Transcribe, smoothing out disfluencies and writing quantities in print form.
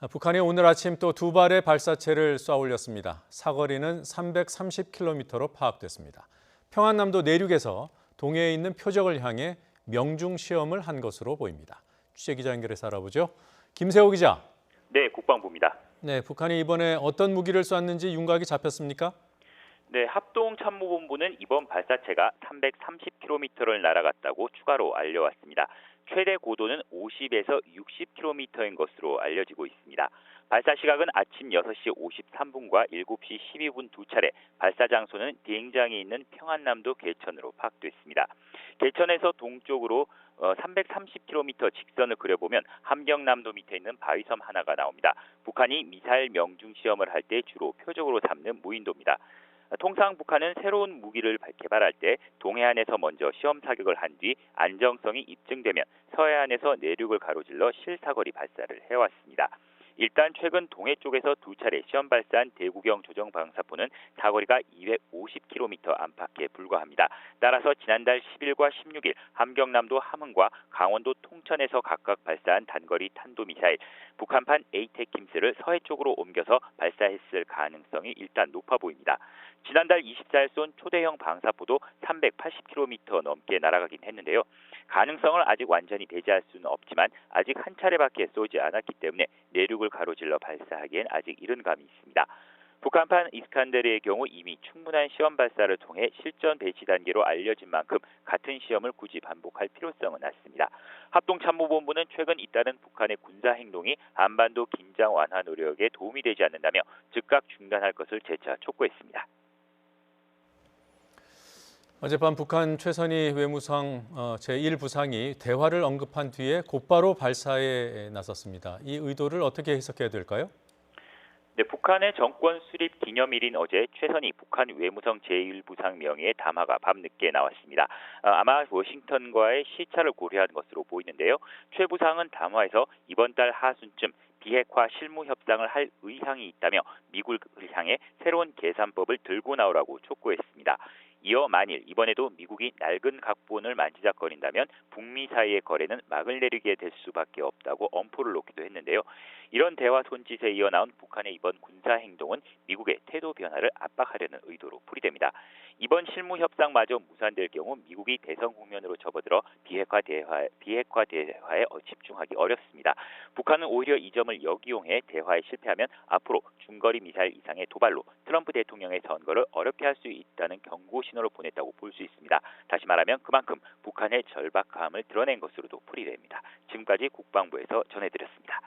북한이 오늘 아침 또 두 발의 발사체를 쏘아 올렸습니다. 사거리는 330km로 파악됐습니다. 평안남도 내륙에서 동해에 있는 표적을 향해 명중 시험을 한 것으로 보입니다. 취재기자 연결해서 알아보죠. 김세호 기자. 네, 국방부입니다. 네, 북한이 이번에 어떤 무기를 쐈는지 윤곽이 잡혔습니까? 네, 합동참모본부는 이번 발사체가 330km를 날아갔다고 추가로 알려왔습니다. 최대 고도는 50에서 60km인 것으로 알려지고 있습니다. 발사 시각은 아침 6시 53분과 7시 12분 두 차례, 발사 장소는 비행장이 있는 평안남도 개천으로 파악됐습니다. 개천에서 동쪽으로 330km 직선을 그려보면 함경남도 밑에 있는 바위섬 하나가 나옵니다. 북한이 미사일 명중 시험을 할 때 주로 표적으로 삼는 무인도입니다. 통상 북한은 새로운 무기를 개발할 때 동해안에서 먼저 시험 사격을 한 뒤 안정성이 입증되면 서해안에서 내륙을 가로질러 실사거리 발사를 해왔습니다. 일단 최근 동해 쪽에서 두 차례 시험 발사한 대구경 조정방사포는 사거리가 250km 안팎에 불과합니다. 따라서 지난달 10일과 16일 함경남도 함흥과 강원도 통천에서 각각 발사한 단거리 탄도미사일 북한판 에이테킴스를 서해 쪽으로 옮겨서 발사했을 가능성이 일단 높아 보입니다. 지난달 24일 쏜 초대형 방사포도 380km 넘게 날아가긴 했는데요. 가능성을 아직 완전히 배제할 수는 없지만 아직 한 차례밖에 쏘지 않았기 때문에 내륙을 가로질러 발사하기엔 아직 이른 감이 있습니다. 북한판 이스칸데르의 경우 이미 충분한 시험 발사를 통해 실전 배치 단계로 알려진 만큼 같은 시험을 굳이 반복할 필요성은 없습니다. 합동참모본부는 최근 잇따른 북한의 군사 행동이 한반도 긴장 완화 노력에 도움이 되지 않는다며 즉각 중단할 것을 재차 촉구했습니다. 어젯밤 북한 최선희 외무상 제1부상이 대화를 언급한 뒤에 곧바로 발사에 나섰습니다. 이 의도를 어떻게 해석해야 될까요? 네, 북한의 정권 수립 기념일인 어제 최선희 북한 외무성 제1부상 명의의 담화가 밤늦게 나왔습니다. 아마 워싱턴과의 시차를 고려한 것으로 보이는데요. 최 부상은 담화에서 이번 달 하순쯤 비핵화 실무 협상을 할 의향이 있다며 미국을 향해 새로운 계산법을 들고 나오라고 촉구했습니다. 이어 만일 이번에도 미국이 낡은 각본을 만지작거린다면 북미 사이의 거래는 막을 내리게 될 수밖에 없다고 엄포를 놓기도 했는데요. 이런 대화 손짓에 이어 나온 북한의 이번 군사 행동은 미국의 태도 변화를 압박하려는 의도로 풀이됩니다. 이번 실무 협상마저 무산될 경우 미국이 대선 국면으로 접어들어 비핵화 대화에 집중하기 어렵습니다. 북한은 오히려 이 점을 역이용해 대화에 실패하면 앞으로 중거리 미사일 이상의 도발로 트럼프 대통령의 선거를 어렵게 할 수 있다는 경고 신호를 보냈다고 볼 수 있습니다. 다시 말하면 그만큼 북한의 절박함을 드러낸 것으로도 풀이됩니다. 지금까지 국방부에서 전해드렸습니다.